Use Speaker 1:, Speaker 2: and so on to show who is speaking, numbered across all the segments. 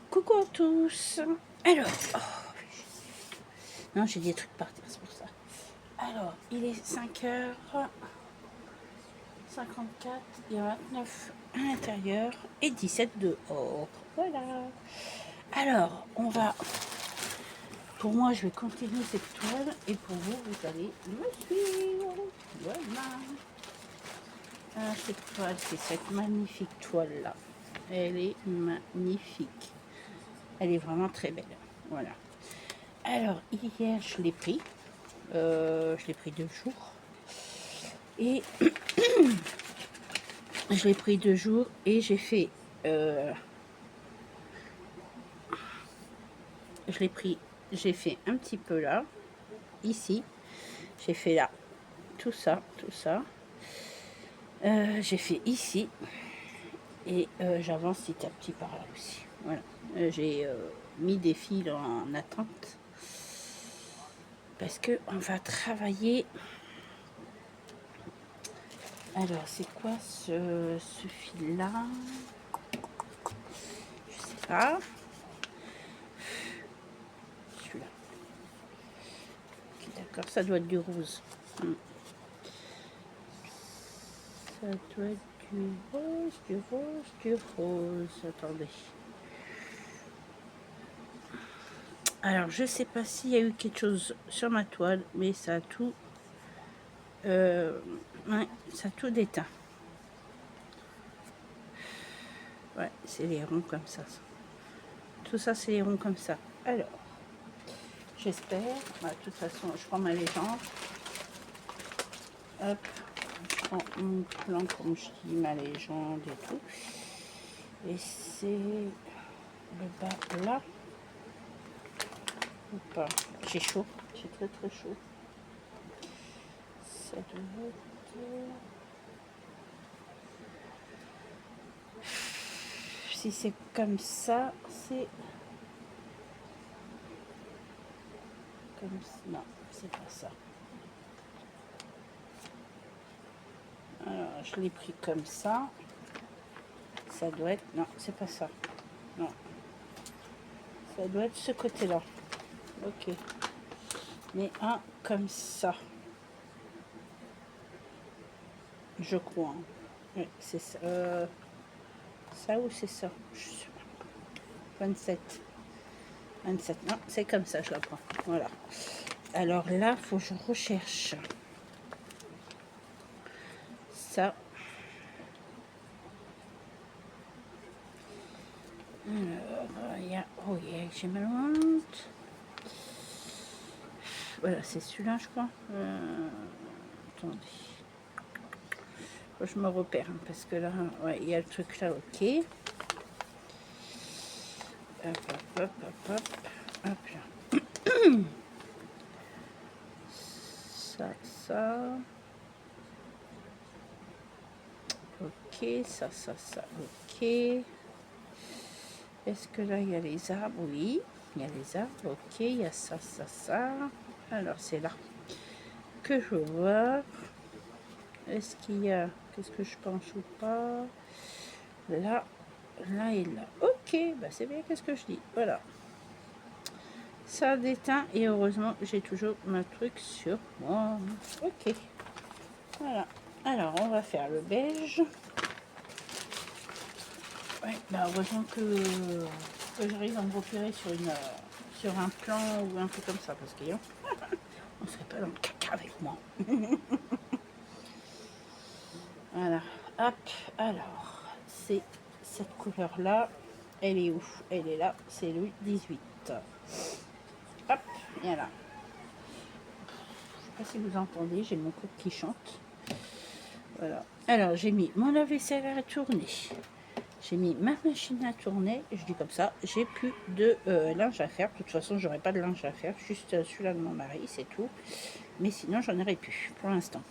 Speaker 1: Coucou à tous. Alors, non, j'ai des trucs par terre, c'est pour ça. Alors, il est 5h54, il y a 29 à l'intérieur et 17 dehors. Voilà. Alors, on va... Pour moi, je vais continuer cette toile et pour vous, vous allez me suivre. Voilà. Alors, cette toile, c'est cette magnifique toile-là. Elle est magnifique. Elle est vraiment très belle. Voilà. Alors, hier, je l'ai pris. Je l'ai pris 2 jours. Et je l'ai pris 2 jours et j'ai fait... je l'ai pris... J'ai fait un petit peu là. Ici. J'ai fait là. Tout ça. Tout ça. J'ai fait ici. Et j'avance petit à petit par là aussi. Voilà. J'ai mis des fils en attente. Parce que on va travailler... Alors, c'est quoi ce fil-là? Je sais pas. Celui-là. Okay, d'accord, ça doit être du rose. Ça doit être du rose, du rose, du rose. Attendez. Alors, je sais pas s'il y a eu quelque chose sur ma toile, mais ça a tout... ouais, ça a tout déteint. Ouais, c'est les ronds comme ça. Tout ça, c'est les ronds comme ça. Alors, j'espère. Bah, de toute façon, je prends ma légende. Hop, je prends mon plan, comme je dis, ma légende et tout. Et c'est le bas là. Ou pas. J'ai chaud. J'ai très très chaud. Ça doit être... Si c'est comme ça, c'est... Comme ça. Non, c'est pas ça. Alors, je l'ai pris comme ça. Ça doit être... Non, c'est pas ça. Non. Ça doit être ce côté-là. Ok. Mais un comme ça. Je crois. Hein. Oui, c'est ça. Ça ou c'est ça? Je sais pas. 27. 27. Non, c'est comme ça, je la prends. Voilà. Alors là, il faut que je recherche ça. Alors, il y a... Oh, j'ai mal au ventre. Voilà, c'est celui-là, je crois. Attendez. Faut que je me repère, hein, parce que là, ouais, il y a le truc là, ok. Hop, hop, hop, hop, hop. Hop là. Ça, ça. Ok, ça, ok. Est-ce que là, il y a les arbres? Oui, il y a les arbres, ok. Il y a ça, ça, ça. Alors, c'est là que je vois. Est-ce qu'il y a... Qu'est-ce que je pense ou pas? Là, là et là. Ok, bah c'est bien, qu'est-ce que je dis? Voilà. Ça déteint et heureusement, j'ai toujours ma truc sur moi. Ok. Voilà. Alors, on va faire le beige. Ouais, bah heureusement que j'arrive à me repérer sur un plan ou un peu comme ça, parce que on ne serait pas dans le caca avec moi. Voilà. Hop. Alors, c'est cette couleur-là. Elle est où? Elle est là. C'est le 18. Hop. Voilà. Je ne sais pas si vous entendez, j'ai mon couple qui chante. Voilà. Alors, j'ai mis mon lave-vaisselle à tourner. J'ai mis ma machine à tourner, je dis comme ça, j'ai plus de linge à faire. De toute façon, j'aurai pas de linge à faire, juste celui-là de mon mari, c'est tout. Mais sinon, j'en aurai plus pour l'instant.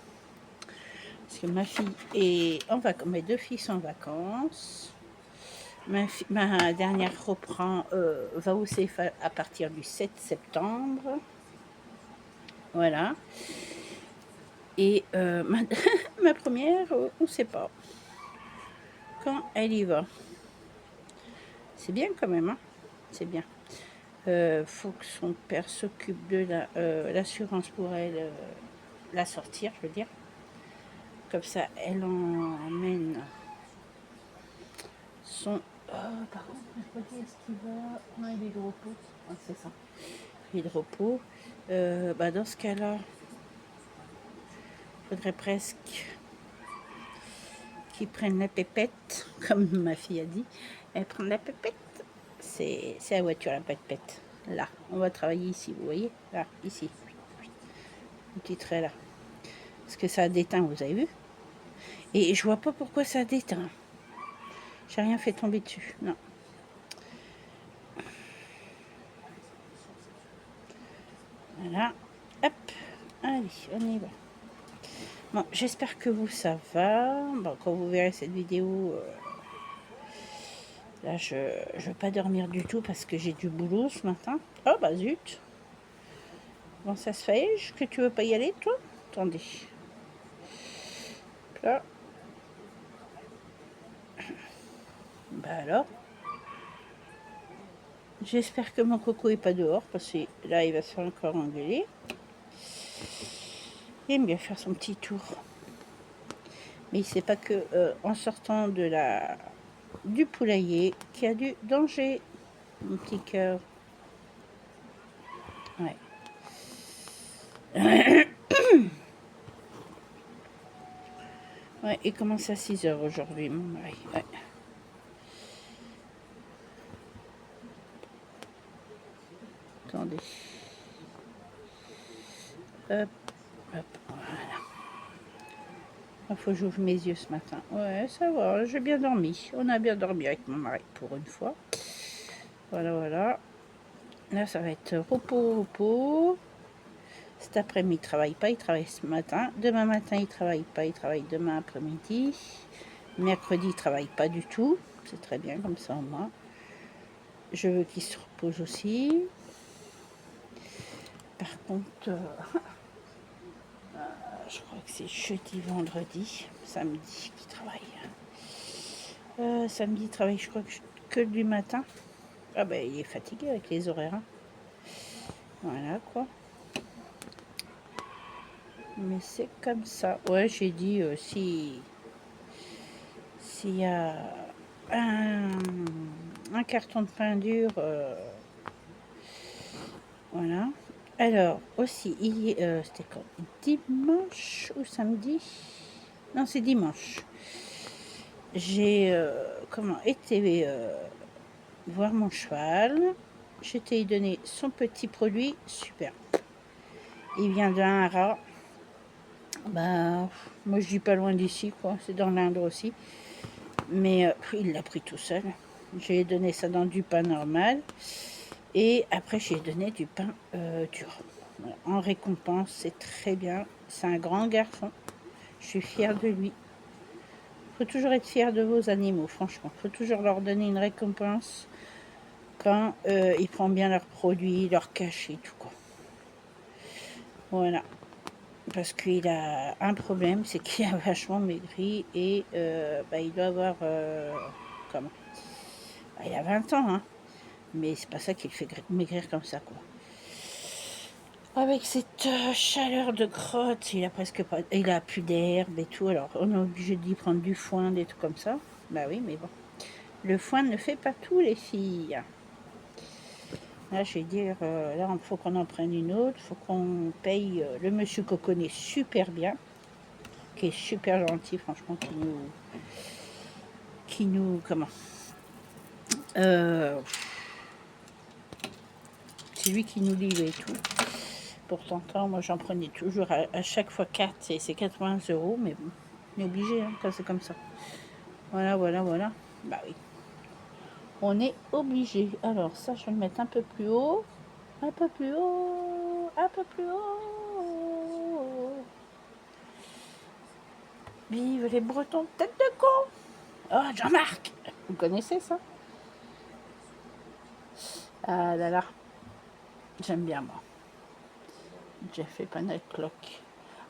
Speaker 1: Parce que ma fille est en vacances, mes 2 filles sont en vacances. Ma dernière reprend, va au CFA à partir du 7 septembre. Voilà. Et ma première, on ne sait pas quand elle y va. C'est bien quand même, hein. c'est bien. Faut que son père s'occupe de l'assurance pour elle, la sortir, je veux dire. Comme ça, elle emmène son... par contre, je crois est-ce qu'il va... Non, il est de repos. Ah, c'est ça. Il est de repos. Dans ce cas-là, il faudrait presque qu'ils prennent la pépette, comme ma fille a dit. Elle prend la pépette. C'est la voiture, la pépette. Là, on va travailler ici, vous voyez. Là, ici. Un petit trait là. Parce que ça a déteint, vous avez vu. Et je vois pas pourquoi ça a déteint. J'ai rien fait tomber dessus, non. Voilà. Hop. Allez, on y va. Bon, j'espère que vous, ça va. Bon, quand vous verrez cette vidéo... Là, je ne vais pas dormir du tout parce que j'ai du boulot ce matin. Oh, bah zut. Bon, ça se fait que tu veux pas y aller, toi? Attendez. Là. Bah alors. J'espère que mon coco est pas dehors parce que là, il va se faire encore engueuler. Il aime bien faire son petit tour. Mais il sait pas que en sortant du poulailler, qu'il y a du danger. Mon petit cœur. Ouais. Ouais, il commence à 6 h aujourd'hui, mon mari. Ouais. Attendez. Hop, hop, voilà. Il faut que j'ouvre mes yeux ce matin. Ouais, ça va, j'ai bien dormi. On a bien dormi avec mon mari pour une fois. Voilà, voilà. Là, ça va être repos, repos. Cet après-midi, il ne travaille pas, il travaille ce matin. Demain matin, il ne travaille pas, il travaille demain après-midi. Mercredi, il ne travaille pas du tout. C'est très bien comme ça, moi. Je veux qu'il se repose aussi. Par contre, je crois que c'est jeudi, vendredi, samedi qu'il travaille. Samedi, il travaille, je crois que du matin. Ah ben, il est fatigué avec les horaires. Hein. Voilà, quoi. Mais c'est comme ça. Ouais, j'ai dit, s'il y a un carton de pain dur, voilà. Alors, aussi, c'était quand? Dimanche ou samedi? Non, c'est dimanche. J'ai été voir mon cheval. J'étais donné son petit produit, super. Il vient d'un haras. Bah, moi je dis pas loin d'ici, quoi. C'est dans l'Indre aussi. Mais il l'a pris tout seul. J'ai donné ça dans du pain normal. Et après, j'ai donné du pain dur. Voilà. En récompense, c'est très bien. C'est un grand garçon. Je suis fière de lui. Il faut toujours être fier de vos animaux, franchement. Il faut toujours leur donner une récompense quand ils prennent bien leurs produits, leurs cachets, tout quoi. Voilà. Parce qu'il a un problème, c'est qu'il a vachement maigri et il doit avoir... comment il a 20 ans, hein. Mais c'est pas ça qui le fait maigrir comme ça, quoi. Avec cette chaleur de crotte, il a presque pas... Il a plus d'herbe et tout, alors on est obligé d'y prendre du foin, des trucs comme ça. Bah oui, mais bon. Le foin ne fait pas tout, les filles. Là, je vais dire, là, il faut qu'on en prenne une autre. Il faut qu'on paye le monsieur qu'on connaît super bien, qui est super gentil, franchement, comment c'est lui qui nous livre et tout. Pourtant, moi, j'en prenais toujours à chaque fois 4, c'est 80 €, mais bon, on est obligé, hein, quand c'est comme ça. Voilà, voilà, voilà. Bah oui. On est obligé. Alors, ça, je vais le mettre un peu plus haut. Un peu plus haut. Un peu plus haut. Vive les Bretons, tête de con. Oh, Jean-Marc. Vous connaissez ça? Ah là là. J'aime bien, moi. Jeff et Panel Clock.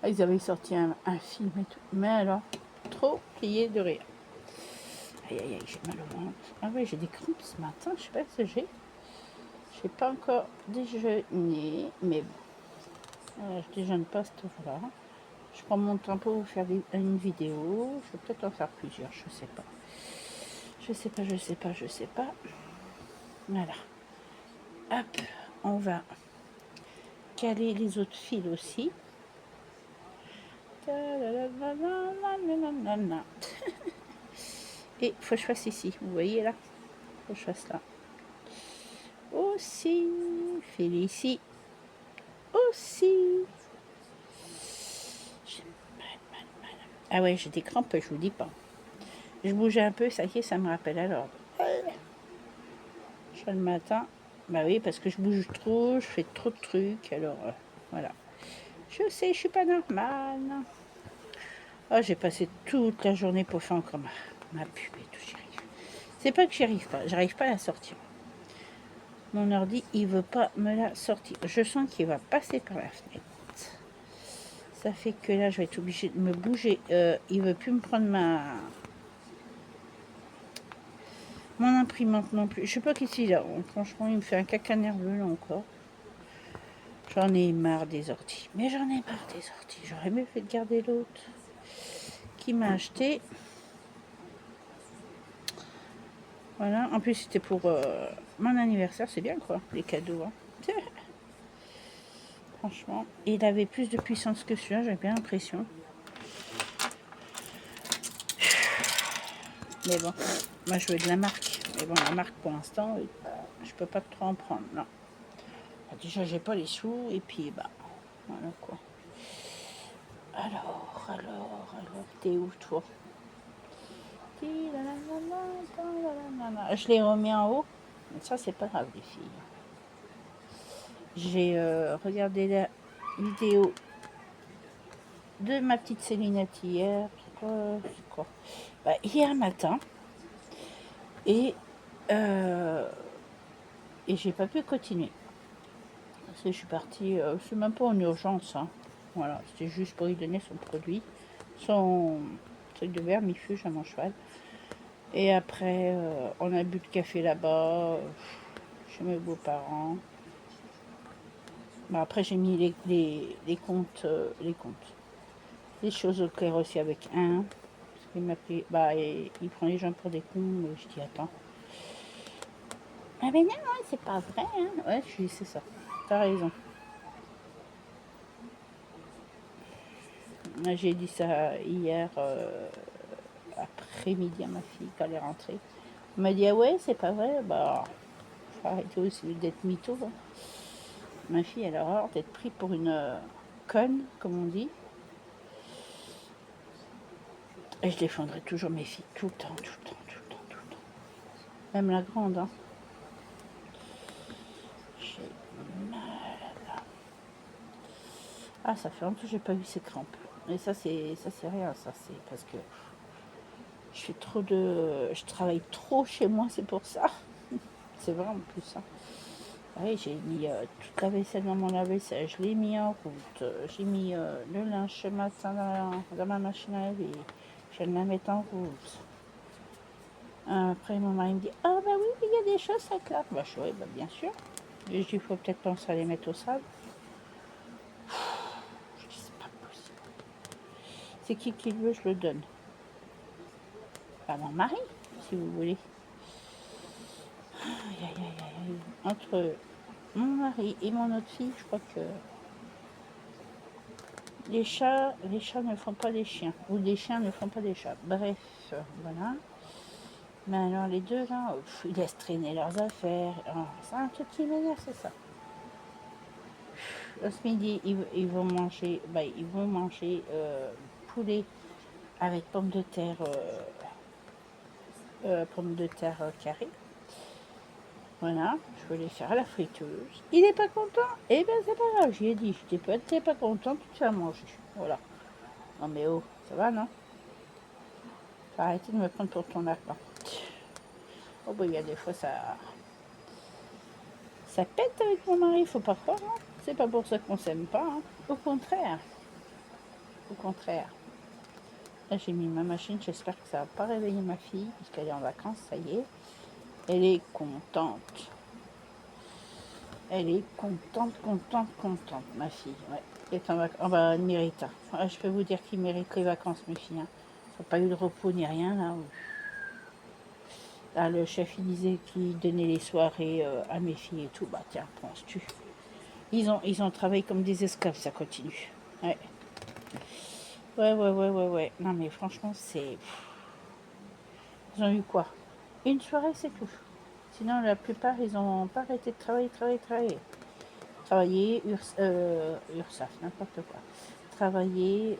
Speaker 1: Ah, ils avaient sorti un film et tout. Mais alors, trop plié de rire. Aïe, aïe, aïe, j'ai mal au ventre. Ah oui, j'ai des crampes ce matin. Je sais pas ce que j'ai. J'ai pas encore déjeuné, mais bon. Je déjeune pas à cette heure-là. Je prends mon temps pour vous faire une vidéo. Je vais peut-être en faire plusieurs, je sais pas. Je sais pas. Voilà. Hop, on va caler les autres fils aussi. Et faut que je fasse ici, vous voyez là, faut que je fasse là. Aussi, fais ici. Aussi. Ah ouais, j'ai des crampes, je vous dis pas. Je bougeais un peu, ça y est, ça me rappelle à l'ordre. Je suis le matin. Bah oui, parce que je bouge trop, je fais trop de trucs, alors voilà. Je sais, je suis pas normale. Oh, j'ai passé toute la journée pour faire encore ma pub et tout, j'y arrive. C'est pas que j'arrive pas à la sortir. Mon ordi, il veut pas me la sortir. Je sens qu'il va passer par la fenêtre. Ça fait que là, je vais être obligée de me bouger. Il veut plus me prendre mon imprimante non plus. Je sais pas qu'est-ce qu'il a. Franchement, il me fait un caca nerveux là encore. J'en ai marre des ordi. Mais j'en ai marre des ordi. J'aurais mieux fait de garder l'autre qui m'a acheté. Voilà. En plus, c'était pour mon anniversaire. C'est bien quoi, les cadeaux. Hein. Franchement, il avait plus de puissance que celui-là. J'ai bien l'impression. Mais bon, moi je veux de la marque. Mais bon, la marque pour l'instant, je peux pas trop en prendre. Non. Déjà, j'ai pas les sous. Et puis, bah, voilà quoi. Alors, t'es où toi? Je l'ai remis en haut. Ça, c'est pas grave, les filles. J'ai regardé la vidéo de ma petite Célinette hier. Quoi bah, hier matin. Et j'ai pas pu continuer. Parce que je suis partie, c'est même pas en urgence. Hein. Voilà, c'était juste pour lui donner son produit. Son truc de vermifuge à mon cheval. Et après, on a bu le café là-bas, chez mes beaux-parents. Bah, après, j'ai mis les comptes, les choses au clair aussi avec un. Parce qu'il m'a pris, bah, il prend les gens pour des cons. Je dis, attends. Ah mais non, c'est pas vrai. Hein. Ouais, je dis, c'est ça. T'as raison. J'ai dit ça hier après-midi à ma fille quand elle est rentrée. Elle m'a dit, ah ouais, c'est pas vrai. Bah, faut arrêter aussi d'être mytho. Hein. Ma fille, elle a horreur d'être prise pour une conne, comme on dit. Et je défendrai toujours mes filles, tout le temps. Même la grande, hein. J'ai mal. Ah, ça fait longtemps que j'ai pas vu ces crampes. Et ça, c'est rien, ça, c'est parce que je travaille trop chez moi, c'est pour ça. C'est vrai en plus, hein. Oui, j'ai mis toute la vaisselle dans mon lave-vaisselle, je l'ai mis en route. J'ai mis le linge ce matin dans ma machine à laver. Je viens de la mettre en route. Après, mon mari me dit, ah bah oui, il y a des choses, ça claque. Bah, oui, bah, bien sûr. Et je dis, il faut peut-être penser à les mettre au sable. Je dis, c'est pas possible. C'est qui le veut, je le donne. Bah, mon mari, si vous voulez. Aïe, aïe, aïe, aïe. Entre mon mari et mon autre fille, je crois que les chats ne font pas des chiens. Ou les chiens ne font pas des chats. Bref, voilà. Mais alors les deux là, ils laissent traîner leurs affaires. Oh, c'est un truc qui m'énerve, c'est ça. Ce midi, ils vont manger, poulet avec pommes de terre carrées. Voilà, je vais les faire à la friteuse. Il n'est pas content. Eh ben c'est pas grave, j'y ai dit, t'es pas content, tu te fais à manger. Voilà. Non mais oh, ça va non? Faut arrêter de me prendre pour ton lapin. Oh bah il y a des fois ça pète avec mon mari, faut pas croire. Hein. C'est pas pour ça qu'on s'aime pas. Hein. Au contraire. Au contraire. Là j'ai mis ma machine, j'espère que ça va pas réveiller ma fille, puisqu'elle est en vacances, ça y est. Elle est contente. Elle est contente, contente, contente, ma fille. Ouais. Elle est en vacances. Oh, bah, elle mérite. Hein. Je peux vous dire qu'ils méritent les vacances, mes filles. Hein. Ils n'ont pas eu de repos ni rien, là. Là, le chef, il disait qu'il donnait les soirées à mes filles et tout. Bah, tiens, penses-tu. Ils ont travaillé comme des esclaves, ça continue. Ouais. Ouais. Non, mais franchement, c'est... Ils ont eu quoi? Une soirée, c'est tout. Sinon, la plupart, ils n'ont pas arrêté de travailler. Travailler, URSAF, n'importe quoi. Travailler,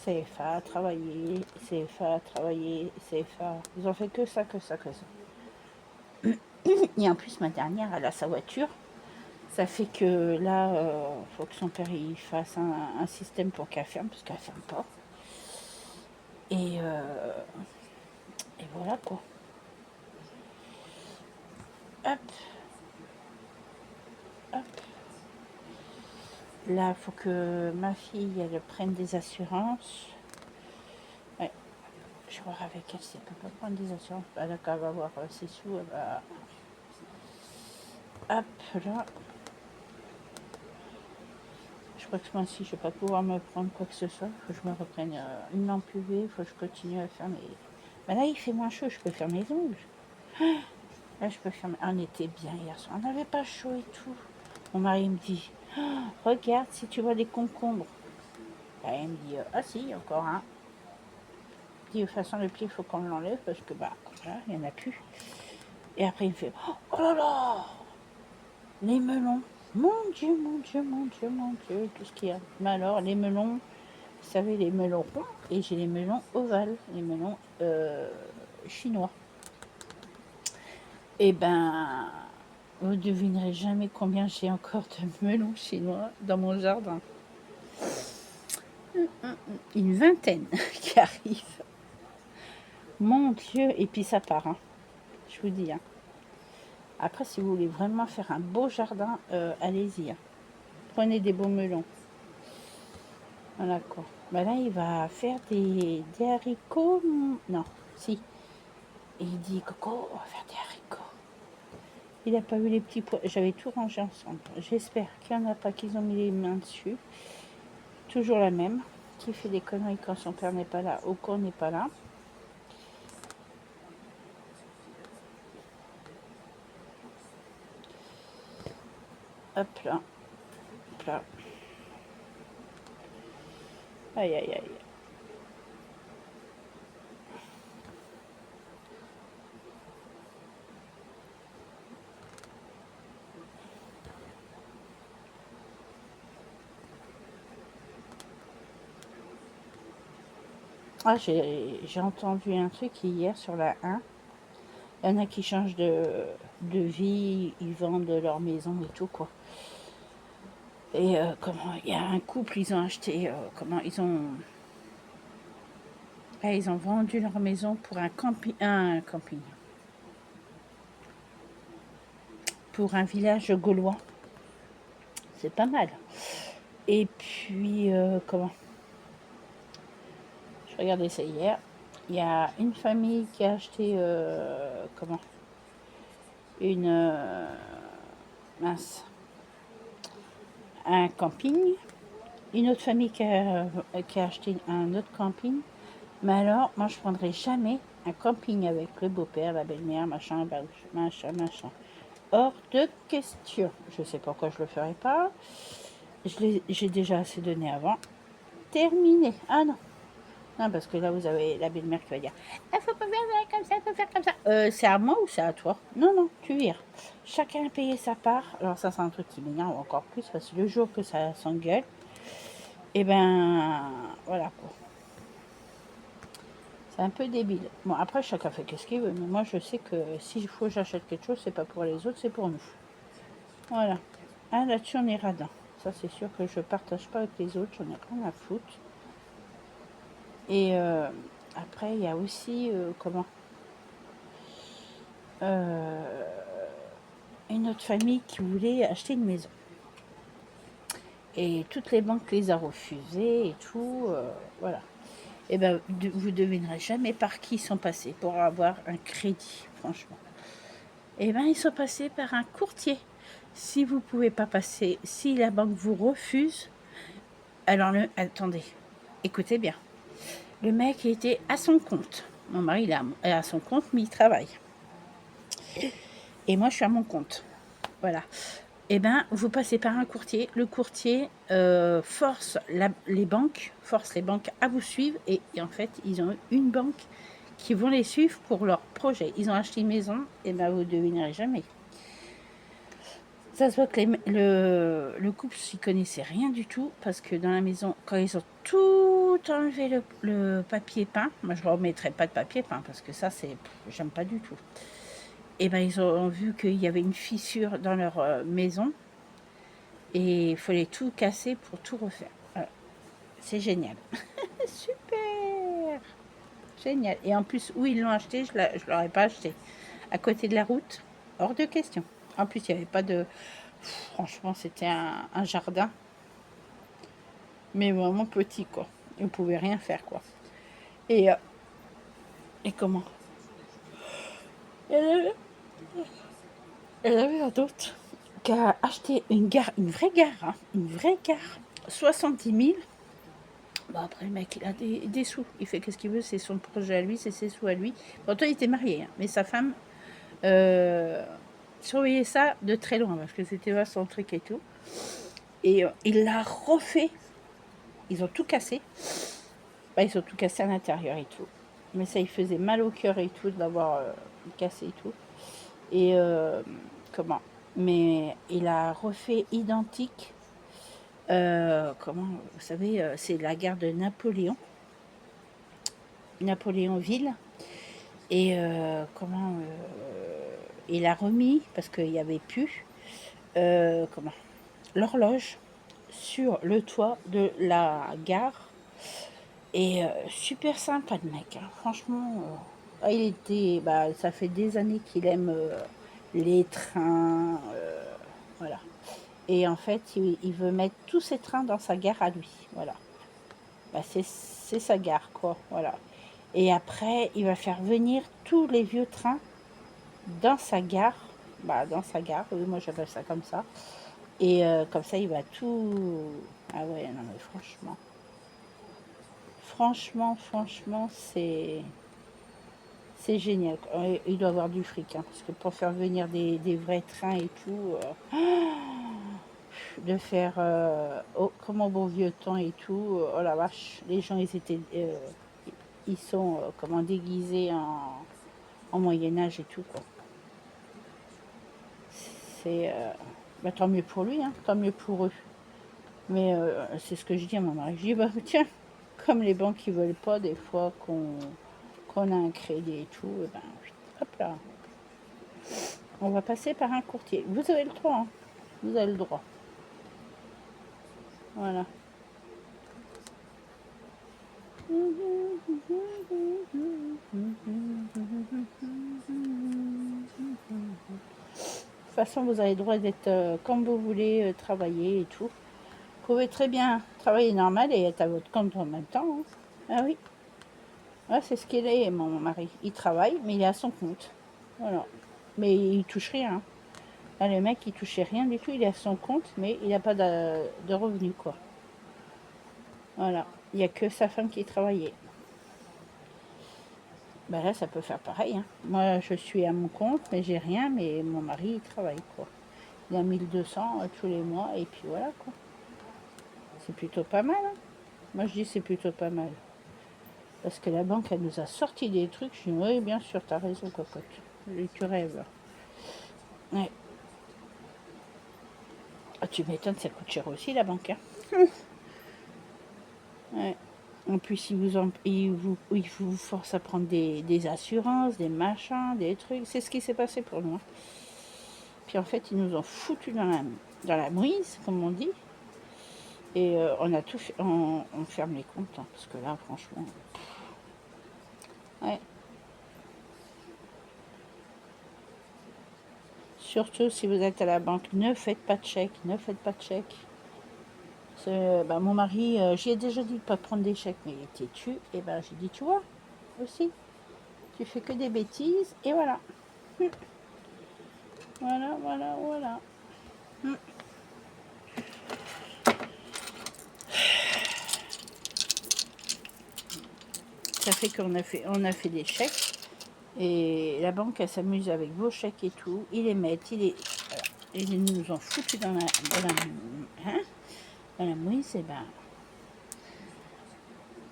Speaker 1: CFA, travailler, CFA. Ils ont fait que ça. Et en plus, ma dernière, elle a sa voiture. Ça fait que là, faut que son père il fasse un système pour qu'elle ferme, parce qu'elle ferme pas. Et voilà quoi. Hop. Là, il faut que ma fille, elle prenne des assurances. Ouais. Je vais voir avec elle si elle peut pas prendre des assurances. Bah, là, quand elle va avoir ses sous, elle va... Hop, là. Je crois que ce mois-ci, je vais pas pouvoir me prendre quoi que ce soit. Il faut que je me reprenne une lampe UV. Il faut que je continue à faire mes... Bah là, il fait moins chaud, je peux faire mes ongles. Là, je peux faire... On était bien hier soir. On n'avait pas chaud et tout. Mon mari me dit, regarde si tu vois des concombres. Bah, il me dit, ah si, il y a encore un. De toute façon, le pied, il faut qu'on l'enlève parce que, bah, voilà, il n'y en a plus. Et après, il me fait, oh là là, les melons. Mon Dieu, tout ce qu'il y a. Mais alors, les melons, vous savez, les melons ronds, et j'ai les melons ovales, les melons chinois. Et ben, vous devinerez jamais combien j'ai encore de melons chinois dans mon jardin. Une vingtaine qui arrive. Mon Dieu, et puis ça part, hein. Je vous dis. Hein. Après, si vous voulez vraiment faire un beau jardin, allez-y. Hein. Prenez des beaux melons. Voilà quoi. Ben là, il va faire des haricots. Non, si. Et il dit, Coco, on va faire des haricots. Il n'a pas eu les petits pois. J'avais tout rangé ensemble. J'espère qu'il n'y en a pas qu'ils ont mis les mains dessus. Toujours la même. Qui fait des conneries quand son père n'est pas là ou qu'on n'est pas là. Hop là. Hop là. Aïe, aïe, aïe. Ah, j'ai entendu un truc hier sur la 1. Il y en a qui changent de vie, ils vendent leur maison et tout, quoi. Et comment, il y a un couple, ils ont acheté, ils ont vendu leur maison pour un camping, pour un village gaulois. C'est pas mal. Et puis, je regardais ça hier. Il y a une famille qui a acheté, un camping. Une autre famille qui a acheté un autre camping. Mais alors, moi, je prendrais jamais un camping avec le beau-père, la belle-mère, machin. Hors de question. Je sais pourquoi je le ferais pas. J'ai déjà assez donné avant. Terminé. Ah non. Non, parce que là, vous avez la belle-mère qui va dire « Il faut pas faire comme ça, il faut faire comme ça. C'est à moi ou c'est à toi ?» Non, tu vires. Chacun a payé sa part. Alors ça, c'est un truc qui m'énerve encore plus, parce que le jour que ça s'engueule, et ben, voilà quoi. C'est un peu débile. Bon, après, chacun fait ce qu'il veut, mais moi, je sais que s'il faut que j'achète quelque chose, c'est pas pour les autres, c'est pour nous. Voilà. Ah, là-dessus, on est radin. Ça, c'est sûr que je partage pas avec les autres, j'en ai rien à foutre. Et après, il y a aussi, une autre famille qui voulait acheter une maison. Et toutes les banques les a refusées et tout, voilà. Et ben, vous devinerez jamais par qui ils sont passés pour avoir un crédit, franchement. Eh bien, ils sont passés par un courtier. Si vous ne pouvez pas passer, si la banque vous refuse, alors attendez, écoutez bien. Le mec était à son compte. Mon mari, il est à son compte, mais il travaille. Et moi, je suis à mon compte. Voilà. Eh bien, vous passez par un courtier. Le courtier force les banques à vous suivre. Et en fait, ils ont une banque qui vont les suivre pour leur projet. Ils ont acheté une maison. Et bien, vous ne devinerez jamais. Ça se voit que le couple s'y connaissait rien du tout. Parce que dans la maison, quand ils ont tout enlevé le papier peint, moi, je ne remettrai pas de papier peint. Parce que ça, j'aime pas du tout. Et bien, ils ont vu qu'il y avait une fissure dans leur maison. Et il fallait tout casser pour tout refaire. Voilà. C'est génial. Super. Génial. Et en plus, où ils l'ont acheté, je ne l'aurais pas acheté. À côté de la route, hors de question. En plus, il n'y avait pas de... Franchement, c'était un jardin. Mais vraiment petit, quoi. Et on ne pouvait rien faire, quoi. Et comment Elle avait un autre qui a acheté une vraie gare, hein, une vraie gare. 70 000. Bon, après, le mec, il a des sous. Il fait qu'est-ce qu'il veut, c'est son projet à lui, c'est ses sous à lui. Pourtant, il était marié, hein, mais sa femme surveillait ça de très loin, parce que c'était pas son truc et tout. Et il l'a refait. Ils ont tout cassé. Bah, ils ont tout cassé à l'intérieur et tout. Mais ça, il faisait mal au cœur et tout de l'avoir cassé et tout. Et comment Mais il a refait identique. Vous savez, c'est la gare de Napoléonville. Et il a remis, parce qu'il n'y avait plus, l'horloge sur le toit de la gare. Et super sympa le mec, hein. Franchement, ça fait des années qu'il aime les trains, voilà. Et en fait, il veut mettre tous ses trains dans sa gare à lui, voilà. Bah, c'est sa gare, quoi, voilà. Et après, il va faire venir tous les vieux trains dans sa gare. Oui, moi j'appelle ça comme ça. Et comme ça, il va tout... Ah ouais, non mais franchement, c'est génial. Il doit avoir du fric, hein, parce que pour faire venir des vrais trains et tout, de faire comme au bon vieux temps et tout, oh la vache, les gens, ils sont déguisés en Moyen-Âge et tout, quoi. C'est tant mieux pour lui, hein, tant mieux pour eux. Mais c'est ce que je dis à mon mari. Je dis, bah tiens, comme les banques qui veulent pas des fois qu'on a un crédit et tout, et ben, hop là. On va passer par un courtier. Vous avez le droit, hein. Vous avez le droit. Voilà. De toute façon, vous avez le droit d'être comme vous voulez, travailler et tout. Vous pouvez très bien travailler normal et être à votre compte en même temps, hein. Ah oui. Ouais, c'est ce qu'il est, mon mari. Il travaille, mais il est à son compte. Voilà. Mais il touche rien, hein. Là, le mec, il touchait rien du tout. Il est à son compte, mais il n'a pas de revenus, quoi. Voilà. Il n'y a que sa femme qui travaillait. Ben là, ça peut faire pareil, hein. Moi, je suis à mon compte, mais j'ai rien, mais mon mari, il travaille, quoi. Il a 1200 tous les mois, et puis voilà, quoi. C'est plutôt pas mal, hein. Moi, je dis c'est plutôt pas mal. Parce que la banque, elle nous a sorti des trucs. Je dis, oui, bien sûr, t'as raison, cocotte. Tu rêves. Ouais. Ah, tu m'étonnes, ça coûte cher aussi, la banque, hein. Ouais. En plus, il vous force à prendre des assurances, des machins, des trucs. C'est ce qui s'est passé pour nous. Puis en fait, ils nous ont foutu dans la mouise, comme on dit. Et on a tout fait, on ferme les comptes, hein, parce que là, franchement... Ouais. Surtout si vous êtes à la banque, ne faites pas de chèque, ne faites pas de chèque. Mon mari, j'y ai déjà dit de ne pas prendre des chèques, mais il est têtu. Et j'ai dit, tu vois, aussi, tu fais que des bêtises, et voilà. Voilà, voilà, voilà. Ça fait on a fait des chèques. Et la banque, elle s'amuse avec vos chèques et tout. Ils les mettent, voilà. Ils nous ont foutu dans la mouise. Et ben,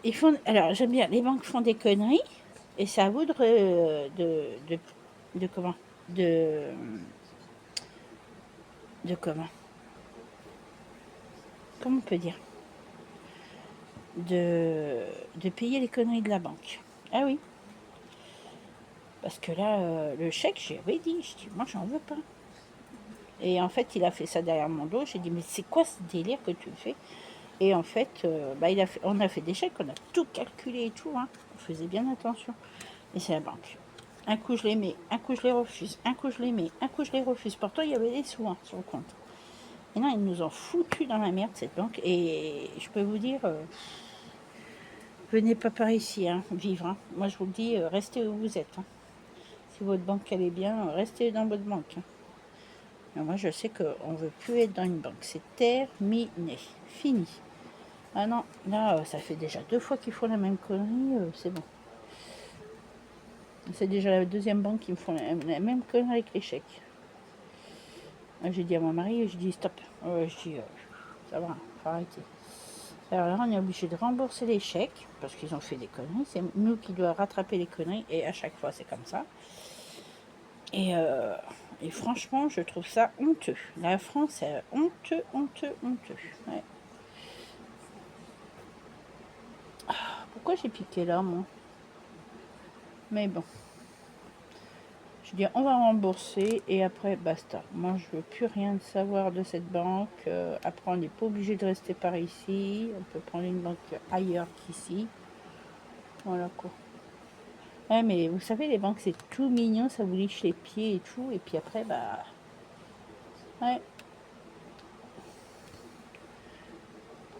Speaker 1: ils font, alors, j'aime bien, les banques font des conneries. Et c'est à vous de comment de comment comment on peut dire de payer les conneries de la banque. Ah oui, parce que là, le chèque, j'avais dit, je dis, moi, j'en veux pas. Et en fait, il a fait ça derrière mon dos. J'ai dit, mais c'est quoi ce délire que tu fais? Et en fait, on a fait des chèques, on a tout calculé et tout. Hein. On faisait bien attention. Et c'est la banque. Un coup, je les mets, un coup, je les refuse, un coup, je les mets, un coup, je les refuse. Pourtant, il y avait des sous hein, sur le compte. Et non, ils nous ont foutu dans la merde, cette banque. Et je peux vous dire, venez pas par ici, hein, vivre. Hein. Moi, je vous le dis, restez où vous êtes. Hein. Si votre banque, elle est bien, restez dans votre banque. Hein. Mais moi, je sais qu'on ne veut plus être dans une banque. C'est terminé. Fini. Ah non, là, ça fait déjà 2 fois qu'ils font la même connerie. C'est bon. C'est déjà la deuxième banque qui me font la même connerie avec les chèques. J'ai dit à mon mari, je dis stop. Je dis, ça va, faut arrêter. Alors là, on est obligé de rembourser les chèques parce qu'ils ont fait des conneries. C'est nous qui devons rattraper les conneries et à chaque fois, c'est comme ça. Et franchement, je trouve ça honteux. La France, c'est honteux, honteux, honteux. Ouais. Pourquoi j'ai piqué là, moi? Mais bon. Je dis, on va rembourser et après, basta. Moi, je veux plus rien savoir de cette banque. Après, on n'est pas obligé de rester par ici. On peut prendre une banque ailleurs qu'ici. Voilà quoi. Ouais, mais vous savez, les banques, c'est tout mignon. Ça vous liche les pieds et tout. Et puis après, bah... Ouais.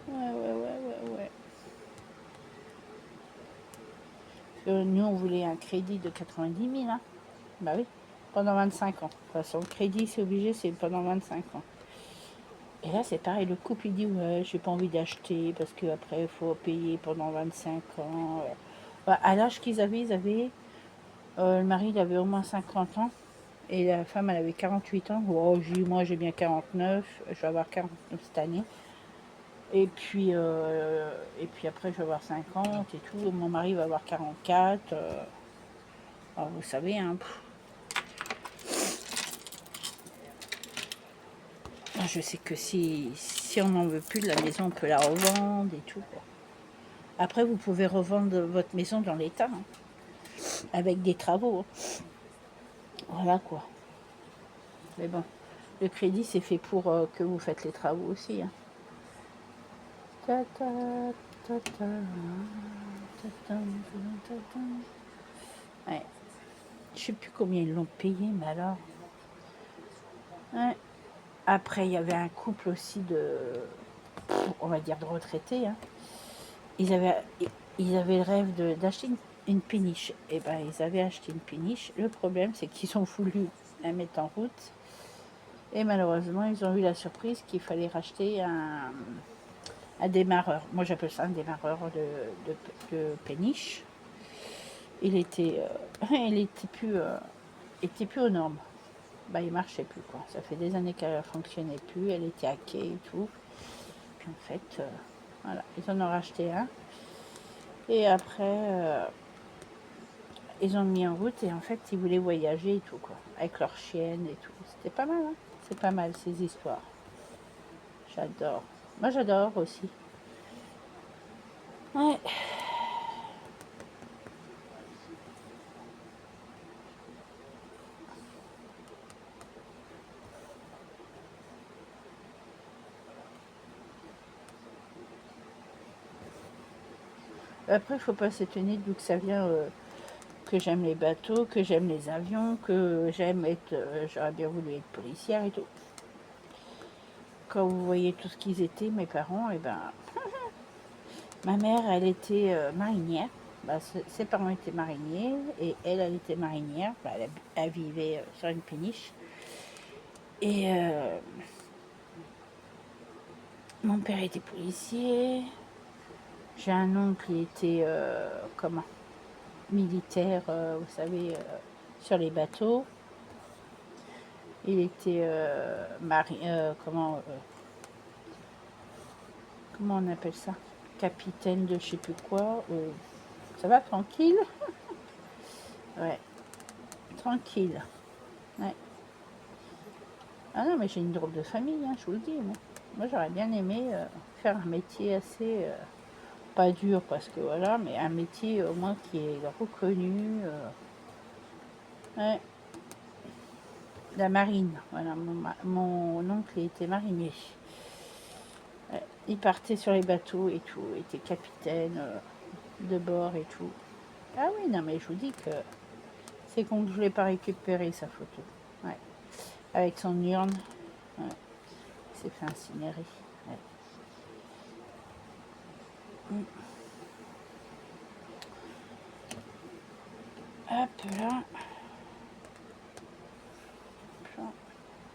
Speaker 1: Ouais. Nous, on voulait un crédit de 90 000, hein. Bah oui, pendant 25 ans. De toute façon, le crédit, c'est obligé, c'est pendant 25 ans. Et là, c'est pareil, le couple, il dit, ouais, j'ai pas envie d'acheter parce qu'après, il faut payer pendant 25 ans. Bah, à l'âge qu'ils avaient, le mari, il avait au moins 50 ans et la femme, elle avait 48 ans. Oh, moi, j'ai bien 49, je vais avoir 49 cette année. Et puis après, je vais avoir 50 et tout. Mon mari va avoir 44. Alors, vous savez, hein. Je sais que si on n'en veut plus de la maison, on peut la revendre et tout. Quoi. Après, vous pouvez revendre votre maison dans l'état, hein, avec des travaux. Hein. Voilà quoi. Mais bon, le crédit, c'est fait pour que vous faites les travaux aussi. Hein. Ouais. Je sais plus combien ils l'ont payé, mais alors. Ouais. Après, il y avait un couple aussi on va dire de retraités. Hein. Ils avaient le rêve d'acheter une péniche. Et ben, ils avaient acheté une péniche. Le problème, c'est qu'ils ont voulu la mettre en route. Et malheureusement, ils ont eu la surprise qu'il fallait racheter un démarreur. Moi, j'appelle ça un démarreur de péniche. Il était plus aux normes. Bah, il marchait plus, quoi. Ça fait des années qu'elle ne fonctionnait plus. Elle était hackée et tout. Puis en fait, voilà, ils en ont racheté un. Et après, ils ont mis en route et en fait, ils voulaient voyager et tout, quoi. Avec leur chienne et tout. C'était pas mal, hein. C'est pas mal, ces histoires. J'adore. Moi, j'adore aussi. Ouais. Après, il faut pas s'étonner d'où que ça vient, que j'aime les bateaux, que j'aime les avions, que j'aime être... j'aurais bien voulu être policière et tout. Quand vous voyez tout ce qu'ils étaient, mes parents, et ben... ma mère, elle était marinière. Bah, ses parents étaient mariniers et elle était marinière. Bah, elle vivait sur une péniche. Et mon père était policier. J'ai un oncle qui était comment, militaire, vous savez, sur les bateaux. Il était comment on appelle ça, capitaine de je sais plus quoi. Ça va, tranquille? Ouais, tranquille. Ouais. Ah non, mais j'ai une drôle de famille, hein, je vous le dis. Moi j'aurais bien aimé faire un métier assez, pas dur parce que voilà, mais un métier au moins qui est reconnu. Ouais, la marine. Voilà, mon oncle était marinier. Ouais, il partait sur les bateaux et tout, il était capitaine de bord et tout. Ah oui, non, mais je vous dis que c'est con que je ne l'ai pas récupéré sa photo. Ouais. Avec son urne. Ouais. Il s'est fait incinérer. Ouais. Hop là.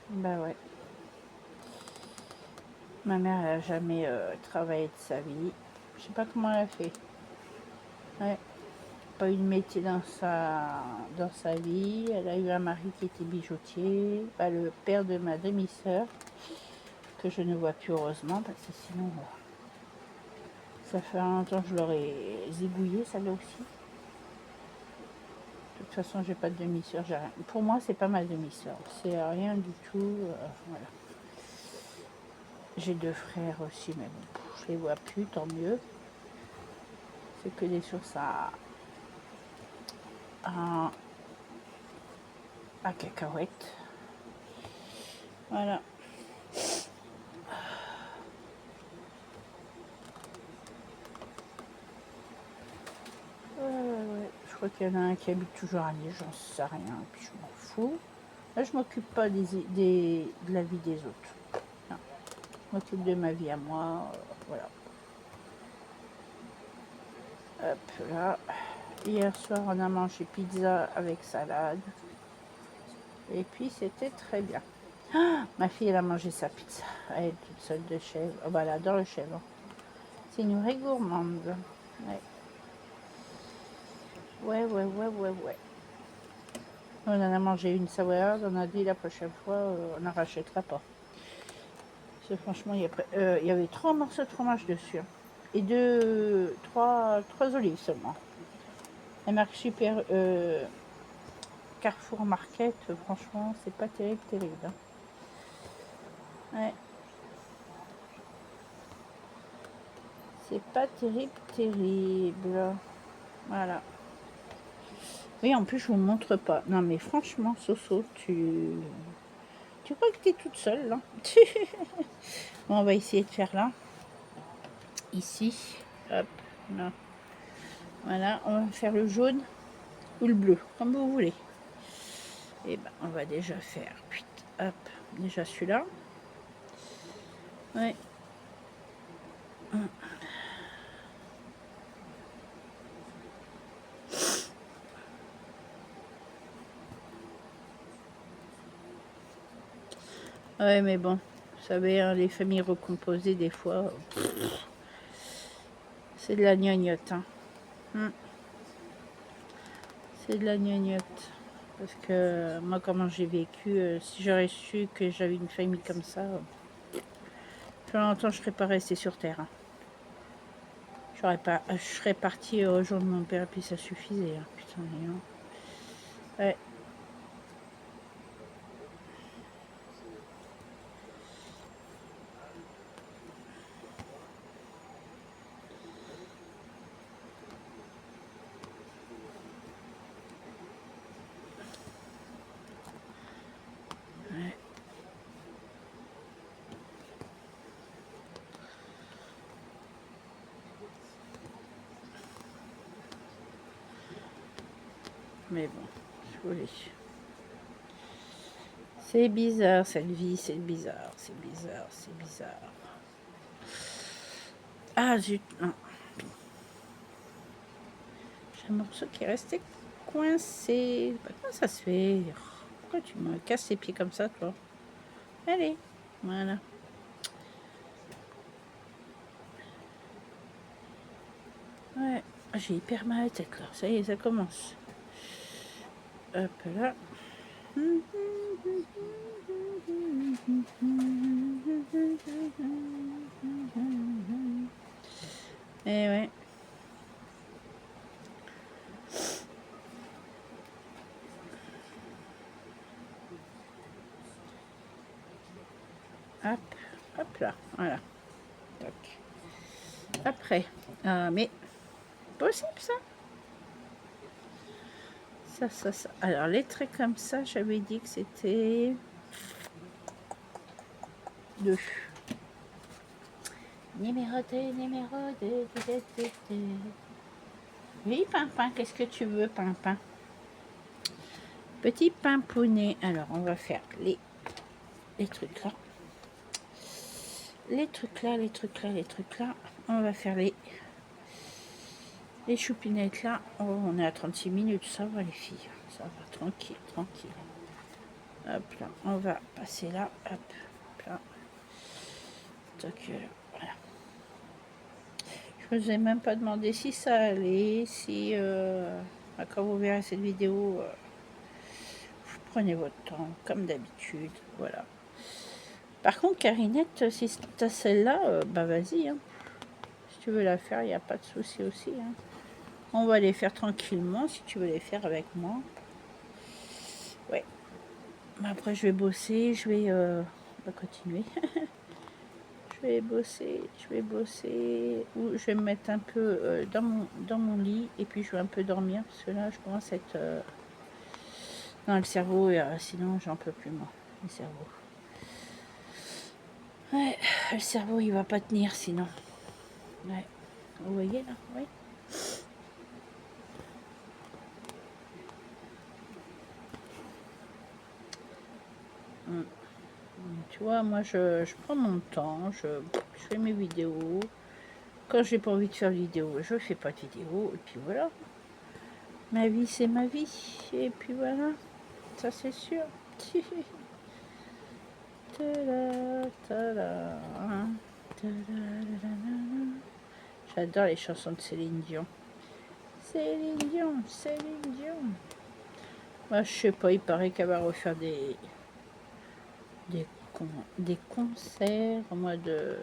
Speaker 1: Bah ouais. Ma mère n'a jamais travaillé de sa vie. Je sais pas comment elle a fait. Ouais. Pas eu de métier dans sa vie. Elle a eu un mari qui était bijoutier. Bah, le père de ma demi-sœur, que je ne vois plus heureusement, parce que sinon, ça fait longtemps que je l'aurais zigouillé, celle-là aussi. De toute façon, j'ai pas de demi-sœur. Pour moi, c'est pas ma demi-sœur. C'est rien du tout. Voilà. J'ai 2 frères aussi, mais bon, je les vois plus, tant mieux. C'est que des sources à cacahuètes. Voilà. Ouais. Je crois qu'il y en a un qui habite toujours à Liège, j'en sais rien, puis je m'en fous. Là, je m'occupe pas de la vie des autres. Non. Je m'occupe de ma vie à moi. Voilà. Hop là. Hier soir, on a mangé pizza avec salade. Et puis, c'était très bien. Ah, ma fille, elle a mangé sa pizza. Elle est toute seule de chèvre. Oh, bah, elle adore le chèvre. C'est une vraie gourmande. Ouais. Ouais. On en a mangé une savoyarde. On a dit la prochaine fois, on n'en rachètera pas. Parce que franchement, il y avait 3 morceaux de fromage dessus. Hein. Et 3 olives seulement. La marque super Carrefour Market, franchement, c'est pas terrible. Hein. Ouais. C'est pas terrible. Voilà. Oui, en plus, je vous montre pas. Non, mais franchement, Soso, tu crois que tu es toute seule, là? Bon, on va essayer de faire là. Ici. Hop, là. Voilà, on va faire le jaune ou le bleu, comme vous voulez. Et ben, on va déjà faire, hop, déjà celui-là. Ouais. Ouais, mais bon, vous savez, hein, les familles recomposées, des fois, c'est de la gnognotte. Hein. C'est de la gnognotte. Parce que moi, comment j'ai vécu, si j'aurais su que j'avais une famille comme ça, plus longtemps je serais pas restée sur Terre. Hein. Je serais partie au jour de mon père, et puis ça suffisait. Hein. Putain, ouais. Mais bon, je voulais. C'est bizarre cette vie, c'est bizarre. Ah zut, non. J'ai un morceau qui est resté coincé. Comment ça se fait? Pourquoi tu me casses les pieds comme ça, toi? Allez, voilà. Ouais, j'ai hyper mal à la tête là. Ça y est, ça commence. Hop là. Et ouais. Hop, hop là, voilà. Tac. Après, mais possible ça. Ça. Alors les traits comme ça, j'avais dit que c'était 2. Numéro 2. Oui, Pimpin, qu'est-ce que tu veux, Pimpin? Petit pimpounet. Alors, on va faire les trucs là. Les trucs là. On va faire les choupinettes là. Oh, on est à 36 minutes, ça va les filles. Ça va, tranquille. Hop là, on va passer là. Hop là. Donc, voilà. Je vous ai même pas demandé si ça allait, si quand vous verrez cette vidéo, vous prenez votre temps, comme d'habitude, voilà. Par contre, Carinette, si tu as celle-là, bah vas-y, hein. Si tu veux la faire, il n'y a pas de souci aussi, hein. On va les faire tranquillement, si tu veux les faire avec moi. Ouais. Après, je vais bosser, on va continuer. Je vais bosser, ou je vais me mettre un peu dans mon lit, et puis je vais un peu dormir, parce que là, je commence à être dans le cerveau, et sinon, j'en peux plus, moi, le cerveau. Ouais, le cerveau, il va pas tenir, sinon. Ouais, vous voyez, là, ouais. Tu vois, moi, je prends mon temps, je fais mes vidéos. Quand j'ai pas envie de faire de vidéo, je fais pas de vidéo, et puis voilà. Ma vie, c'est ma vie, et puis voilà. Ça, c'est sûr. J'adore les chansons de Céline Dion. Céline Dion. Moi, je sais pas, il paraît qu'elle va refaire des concerts au mois de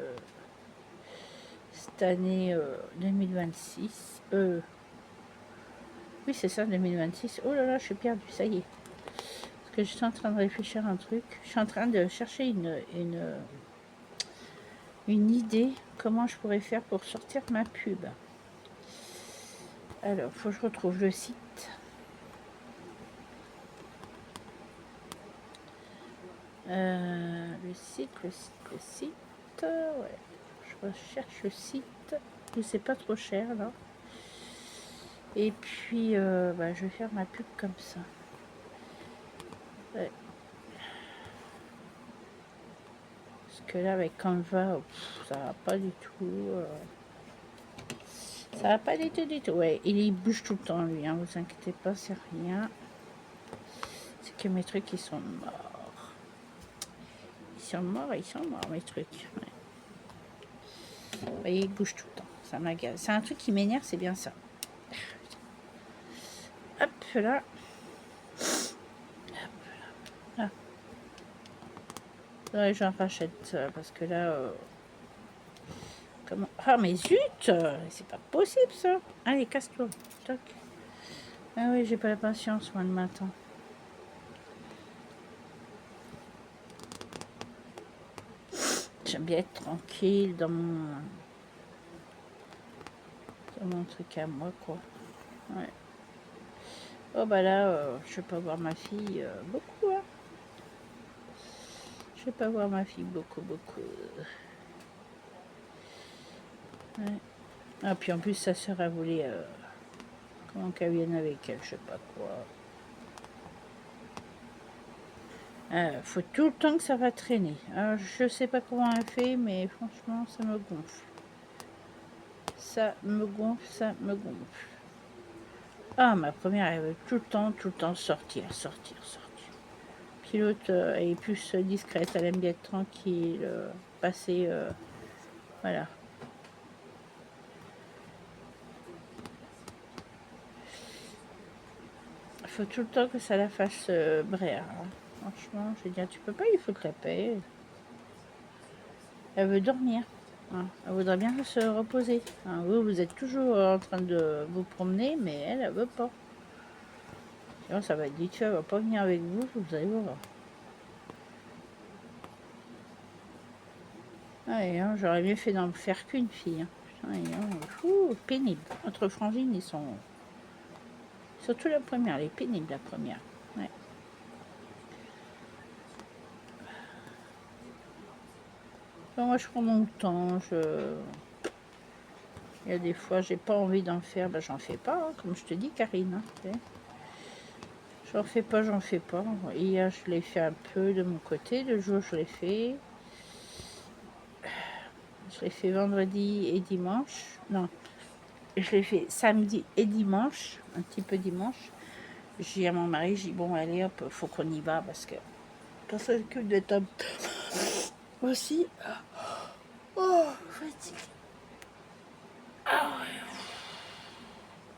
Speaker 1: cette année 2026. Oui, c'est ça, 2026. Oh là là, je suis perdue, ça y est. Parce que je suis en train de réfléchir à un truc. Je suis en train de chercher une idée comment je pourrais faire pour sortir ma pub. Alors, faut que je retrouve le site. Le site. Ouais. Je recherche le site. C'est pas trop cher là. Et puis, bah, je vais faire ma pub comme ça. Ouais. Parce que là, avec Canva, ça va pas du tout. Ça va pas du tout. Ouais, il bouge tout le temps, lui. Hein, vous inquiétez pas, c'est rien. C'est que mes trucs, ils sont morts. Ils sont morts, mes trucs. Ouais. Vous voyez, il bouge tout le temps. Ça m'agace. C'est un truc qui m'énerve, c'est bien ça. Hop là. Ouais, j'en rachète parce que là. Comment... Ah, mais zut! C'est pas possible ça! Allez, casse-toi. Toc. Ah oui, j'ai pas la patience, moi, le matin. J'aime bien être tranquille dans mon truc à moi, quoi. Ouais. Oh, bah là, je vais pas voir ma fille beaucoup, hein. Je vais pas voir ma fille beaucoup. Ouais. Ah, puis en plus, sa sœur a voulu comment qu'elle vienne avec elle, je sais pas quoi. Faut tout le temps que ça va traîner. Alors, je sais pas comment elle fait, mais franchement, ça me gonfle. Ça me gonfle. Ah, ma première, elle veut tout le temps sortir. Puis l'autre est plus discrète, elle aime bien être tranquille, passer, voilà. Il faut tout le temps que ça la fasse braire. Hein. Franchement, je veux dire, tu peux pas, il faut que la paix. Elle veut dormir. Hein. Elle voudrait bien se reposer. Hein. Vous êtes toujours en train de vous promener, mais elle veut pas. Sinon, ça va être dit, elle va pas venir avec vous, vous allez voir. Ouais, hein, j'aurais mieux fait d'en faire qu'une fille. Hein. Putain, pénible. Entre frangines, ils sont... Surtout la première, elle est pénible, la première. Ouais. Enfin, moi, je prends mon temps. Il y a des fois, j'ai pas envie d'en faire. Ben, j'en fais pas, hein, comme je te dis, Karine. Hein, j'en fais pas, j'en fais pas. Hier, je l'ai fait un peu de mon côté. Le jour, je l'ai fait. Je l'ai fait vendredi et dimanche. Non, je l'ai fait samedi et dimanche. Un petit peu dimanche. J'ai dit à mon mari, j'ai dit, bon, allez, hop, faut qu'on y va parce que quand ça s'occupe de Tom aussi. Oh, fatigué.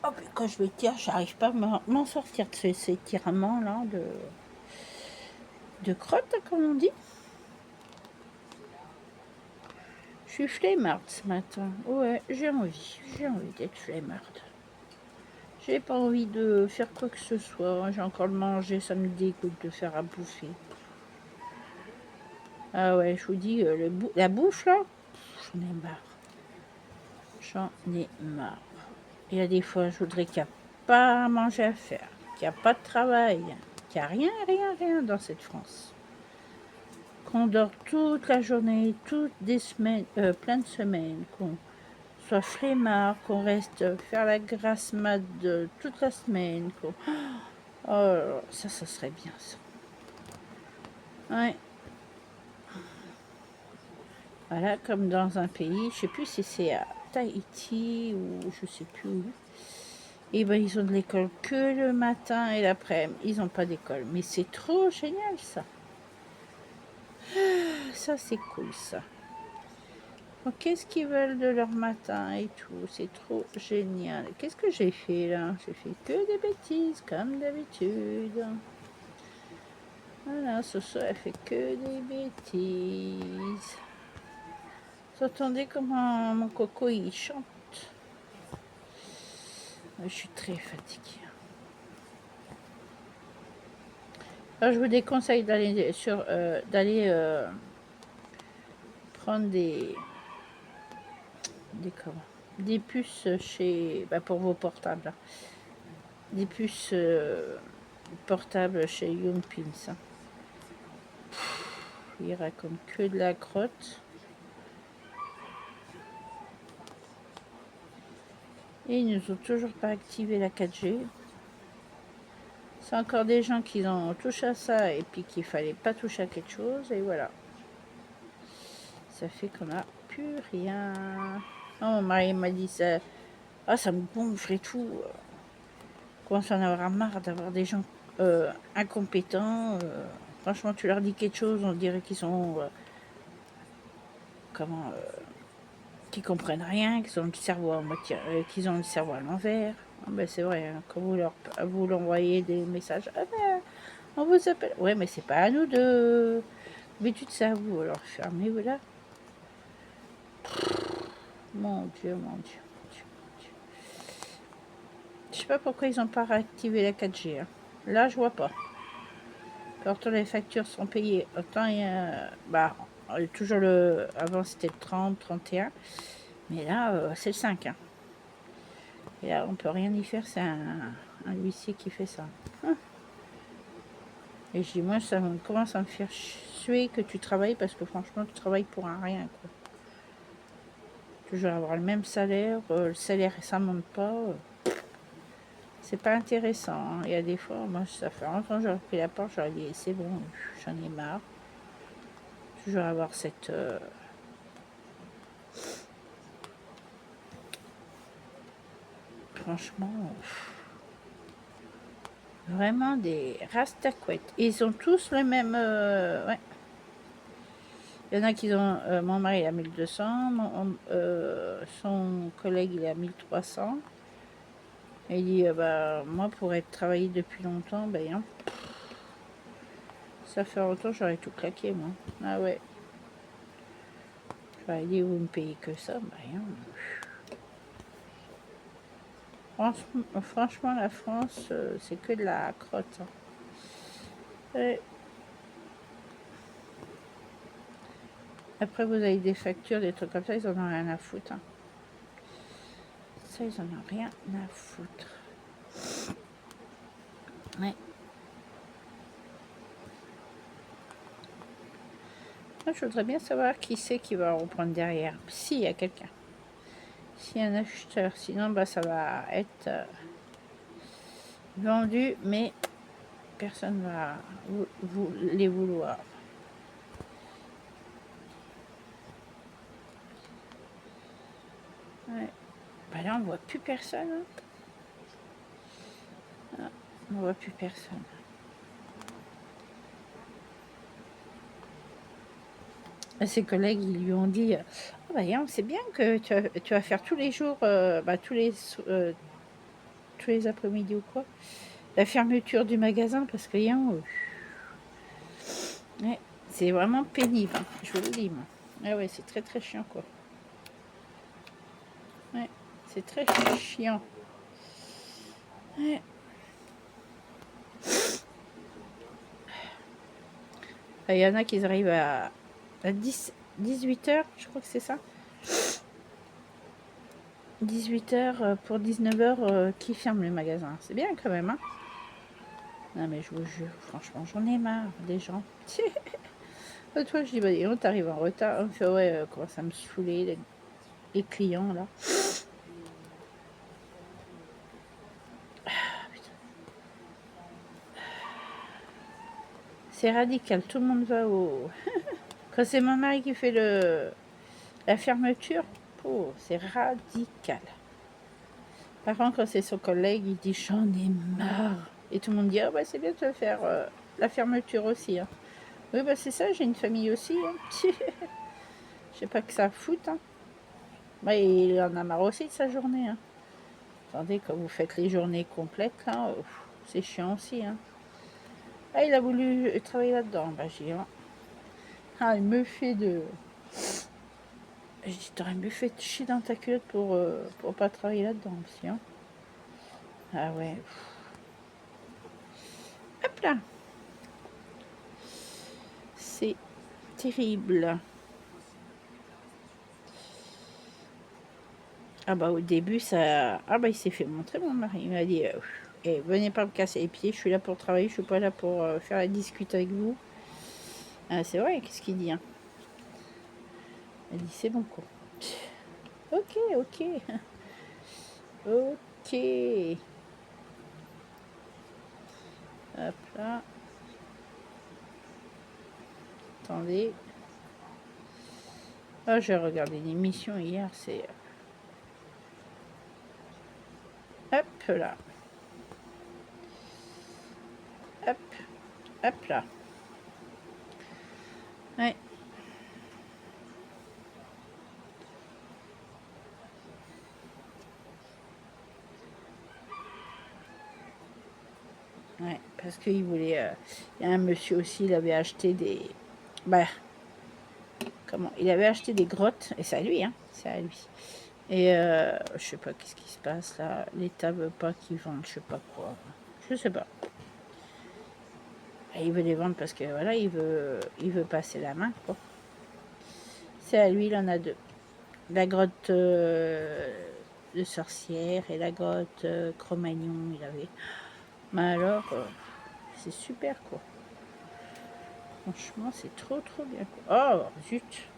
Speaker 1: Oh, mais quand je me tire, j'arrive pas à m'en sortir de ces étirements-là de crotte, comme on dit. Je suis flemmarde ce matin. Ouais, j'ai envie d'être flemmarde. J'ai pas envie de faire quoi que ce soit. J'ai encore le manger, ça me dégoûte de faire à bouffer. Ah ouais, je vous dis, la bouffe là, j'en ai marre. J'en ai marre. Il y a des fois, je voudrais qu'il n'y a pas à manger à faire, qu'il n'y a pas de travail, qu'il n'y a rien dans cette France. Qu'on dort toute la journée, toutes des semaines, plein de semaines, qu'on soit flemmard, qu'on reste faire la grasse mat toute la semaine. Oh, ça serait bien ça. Ouais. Voilà, comme dans un pays, je sais plus si c'est à Tahiti ou je sais plus où. Et ben ils ont de l'école que le matin et l'après-midi. Ils n'ont pas d'école. Mais c'est trop génial ça. Ça c'est cool ça. Donc, qu'est-ce qu'ils veulent de leur matin et tout. C'est trop génial. Qu'est-ce que j'ai fait là? J'ai fait que des bêtises comme d'habitude. Voilà, ce soir elle fait que des bêtises. Vous entendez comment mon coco il chante? Je suis très fatiguée. Alors, je vous déconseille d'aller prendre des puces chez pour vos portables. Des puces portables chez Youngpins. Hein. Il raconte que de la crotte. Et ils nous ont toujours pas activé la 4G. C'est encore des gens qui ont touché à ça et puis qu'il fallait pas toucher à quelque chose. Et voilà. Ça fait qu'on n'a plus rien. Oh, mon mari m'a dit ça. Ah, ça me gonfle et tout. Je commence à en avoir marre d'avoir des gens incompétents. Franchement, tu leur dis quelque chose, on dirait qu'ils sont... qui comprennent rien, qu'ils ont le cerveau qu'ils ont le cerveau à l'envers. Ah ben c'est vrai, hein, quand vous leur envoyez des messages, ah ben, on vous appelle. Ouais, mais c'est pas à nous de d'habitude c'est à vous. Alors fermez-vous là. Mon Dieu, mon Dieu, mon Dieu, mon Dieu. Je sais pas pourquoi ils n'ont pas réactivé la 4G. Hein. Là, je vois pas. Pourtant, les factures sont payées. Autant il y a, toujours avant c'était le 30, 31. Mais là, c'est le 5. Hein. Et là, on peut rien y faire, c'est un huissier qui fait ça. Hein. Et je dis, moi, ça commence à me faire suer que tu travailles parce que franchement, tu travailles pour un rien. Quoi. Toujours avoir le même salaire, le salaire, ça monte pas. C'est pas intéressant. Hein. Il y a des fois, moi, ça fait longtemps que j'aurais pris la porte, j'aurais dit, c'est bon, j'en ai marre. Toujours avoir cette... Franchement... Vraiment des rastaquettes. Ils ont tous le même... ouais. Il y en a qui ont... mon mari, il a 1200. Son collègue, il est à 1300. Et il dit, bah, moi, pour être travaillé depuis longtemps, ben, hein, ça fait longtemps, j'aurais tout claqué, moi. Ah ouais. J'aurais dit, vous me payez que ça, ben, rien. Franchement, la France, c'est que de la crotte. Hein. Ouais. Après, vous avez des factures, des trucs comme ça, ils en ont rien à foutre. Hein. Ça, ils en ont rien à foutre. Ouais. Moi, je voudrais bien savoir qui c'est qui va reprendre derrière. S'il y a quelqu'un. S'il y a un acheteur. Sinon, bah, ça va être vendu, mais personne ne va les vouloir. Ouais. Bah là, on ne voit plus personne. Hein. Ah, on ne voit plus personne. Et ses collègues, ils lui ont dit oh, bah, c'est bien que tu vas faire tous les jours, bah, tous les après-midi ou quoi, la fermeture du magasin parce que ouais, c'est vraiment pénible. Hein, je vous le dis, moi. Ah ouais, c'est très très chiant, quoi. Ouais, c'est très chiant. Ouais. Il y en a qui arrivent à 18h, je crois que c'est ça. 18h pour 19h qui ferment le magasin. C'est bien quand même, hein. Non mais je vous jure, franchement, j'en ai marre des gens. L'autre fois, je dis, bah, on t'arrive en retard. On me fait, ouais, comment ça me saouler, les clients, là. C'est radical, tout le monde va au... Quand c'est mon mari qui fait la fermeture, oh, c'est radical. Par contre, quand c'est son collègue, il dit, j'en ai marre. Et tout le monde dit, ah bah c'est bien de faire la fermeture aussi. Hein. Oui, bah c'est ça, j'ai une famille aussi. Hein. Je sais pas que ça fout. Hein. Bah, il en a marre aussi de sa journée. Hein. Attendez, quand vous faites les journées complètes, là, c'est chiant aussi. Hein. Ah, il a voulu travailler là-dedans. Bah, j'ai dit, ah, il me fait de... Je dis, t'aurais mieux fait de chier dans ta culotte pour pas travailler là-dedans aussi. Hein. Ah ouais. Hop là. C'est terrible. Ah bah au début, ça... Ah bah il s'est fait montrer, mon mari. Il m'a dit, venez pas me casser les pieds, je suis là pour travailler, je suis pas là pour faire la discute avec vous. Ah, c'est vrai, qu'est-ce qu'il dit hein. Il dit, c'est bon quoi. Ok, ok. Ok. Hop là. Attendez. Ah, j'ai regardé une émission hier, c'est... Hop là. Hop. Hop là. Ouais. Ouais, parce qu'il voulait... Il y a un monsieur aussi, il avait acheté des... Bah, comment? Il avait acheté des grottes, et c'est à lui, hein. C'est à lui. Et je sais pas qu'est-ce qui se passe là. L'État veut pas qu'ils vendent, je sais pas quoi. Je sais pas. Et il veut les vendre parce que voilà, il veut passer la main, quoi. C'est à lui, il en a deux. La grotte de sorcière et la grotte Cro-Magnon, il avait. Mais alors, c'est super, quoi. Franchement, c'est trop bien, quoi. Oh, zut.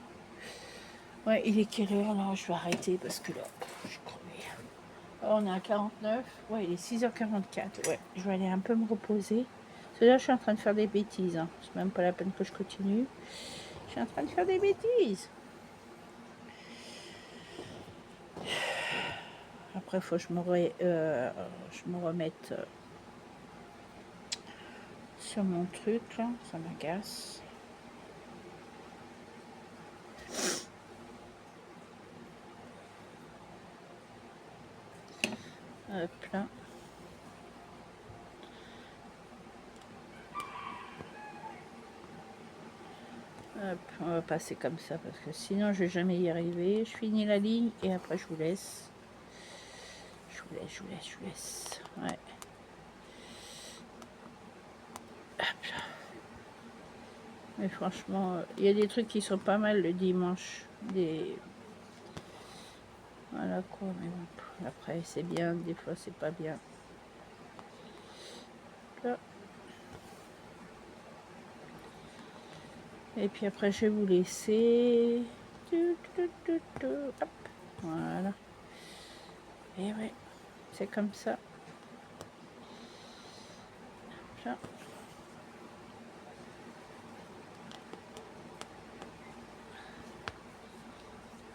Speaker 1: Ouais, il est quelle heure, là? Je vais arrêter parce que là, je suis crevée. Oh, on est à 49. Ouais, il est 6h44. Ouais, je vais aller un peu me reposer. Parce que là, je suis en train de faire des bêtises. Hein. C'est même pas la peine que je continue. Je suis en train de faire des bêtises. Après, il faut que je me remette sur mon truc là, ça m'agace. Hop là. Hop, on va passer comme ça parce que sinon je vais jamais y arriver. Je finis la ligne et après je vous laisse. Je vous laisse. Ouais. Hop là. Mais franchement, il y a des trucs qui sont pas mal le dimanche. Voilà quoi, mais bon, après c'est bien, des fois c'est pas bien. Là. Et puis après je vais vous laisser. Hop. Voilà. Et ouais, c'est comme ça. Là.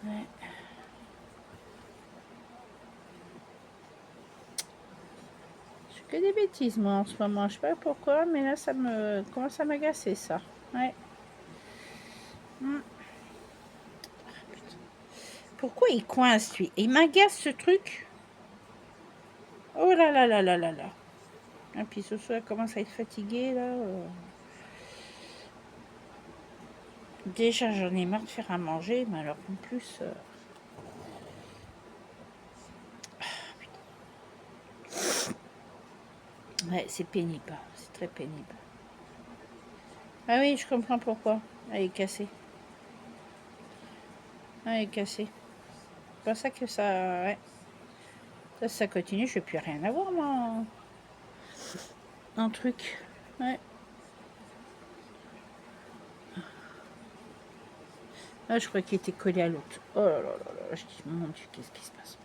Speaker 1: Ouais. Je fais que des bêtises moi en ce moment, je sais pas pourquoi, mais là ça me commence à m'agacer ça. Ouais. Pourquoi il coince lui? Il m'agace ce truc. Oh là là là là là là. Et puis ce soir, elle commence à être fatiguée là. Déjà j'en ai marre de faire à manger, mais alors en plus. Ouais, c'est pénible, c'est très pénible. Ah oui, je comprends pourquoi. Elle est cassée. Elle est cassée. C'est pour ça que ça. Ouais. Ça continue, je vais plus rien avoir moi. Un truc. Ouais. Ah, je crois qu'il était collé à l'autre. Oh là là là là, je dis mon Dieu, qu'est-ce qui se passe?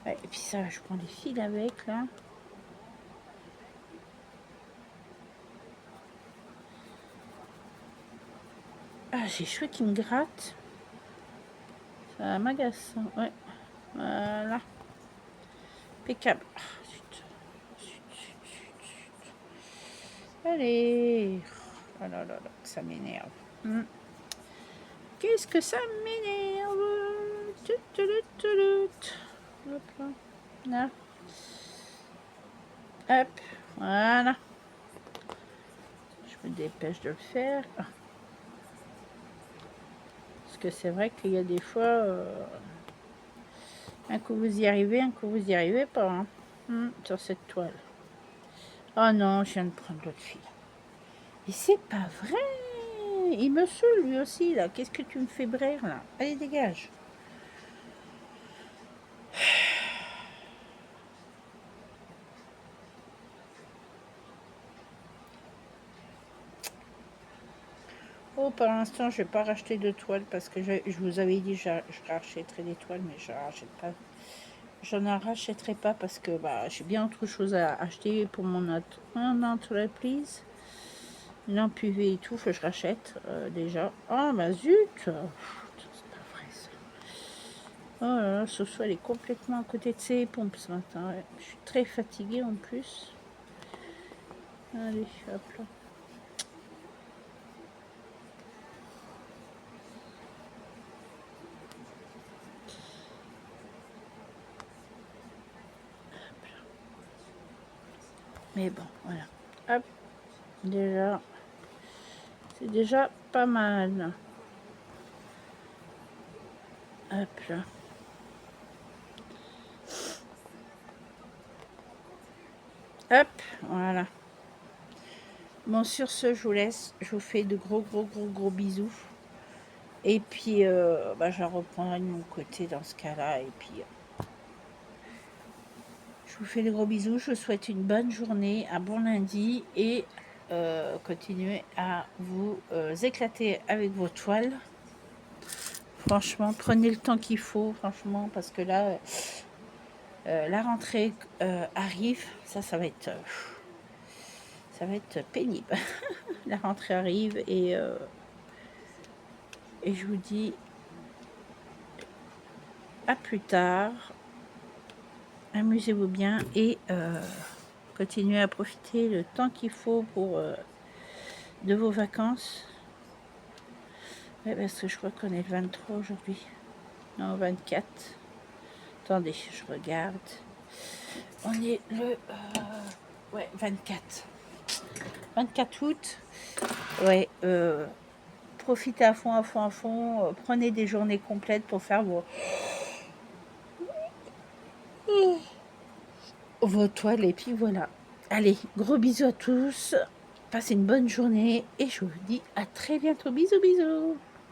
Speaker 1: Ouais, et puis ça, je prends des fils avec là. Ah, j'ai les cheveux qui me grattent. Ça m'agace. Ouais. Voilà. Impeccable. Ah, zut. Allez. Oh là là là, ça m'énerve. Qu'est-ce que ça m'énerve? Hop là. Là. Hop. Voilà. Je me dépêche de le faire. Parce que c'est vrai qu'il y a des fois... un coup vous y arrivez, un coup vous y arrivez pas. Hein. Sur cette toile. Oh non, je viens de prendre l'autre fil. Et c'est pas vrai. Il me saoule lui aussi là. Qu'est-ce que tu me fais braire là? Allez, dégage. Oh, pour l'instant, je vais pas racheter de toile parce que je vous avais dit je rachèterai des toiles, mais je rachète pas. J'en rachèterai pas parce que bah, j'ai bien autre chose à acheter pour mon entreprise. Une lampe UV et tout, faut que je rachète déjà. Oh bah zut! C'est pas vrai ça. Oh là là, ce soir elle est complètement à côté de ses pompes ce matin. Ouais. Je suis très fatiguée en plus. Allez, hop là. Mais bon, voilà. Hop, déjà, c'est déjà pas mal. Hop là. Hop, voilà. Bon, sur ce, je vous laisse. Je vous fais de gros bisous. Et puis, bah, je reprendrai de mon côté dans ce cas-là. Et puis, je vous fais de gros bisous. Je vous souhaite une bonne journée, un bon lundi. Et continuez à vous éclater avec vos toiles. Franchement, prenez le temps qu'il faut, franchement, parce que là, la rentrée arrive. Ça va être pénible. La rentrée arrive et je vous dis à plus tard. Amusez-vous bien et Continuez à profiter le temps qu'il faut pour de vos vacances. Ouais, parce que je crois qu'on est le 23 aujourd'hui. Non, 24. Attendez, je regarde. On est le 24. 24 août. Ouais, profitez à fond, à fond, à fond. Prenez des journées complètes pour faire vos toiles. Et puis voilà. Allez, gros bisous à tous. Passez une bonne journée. Et je vous dis à très bientôt. Bisous, bisous.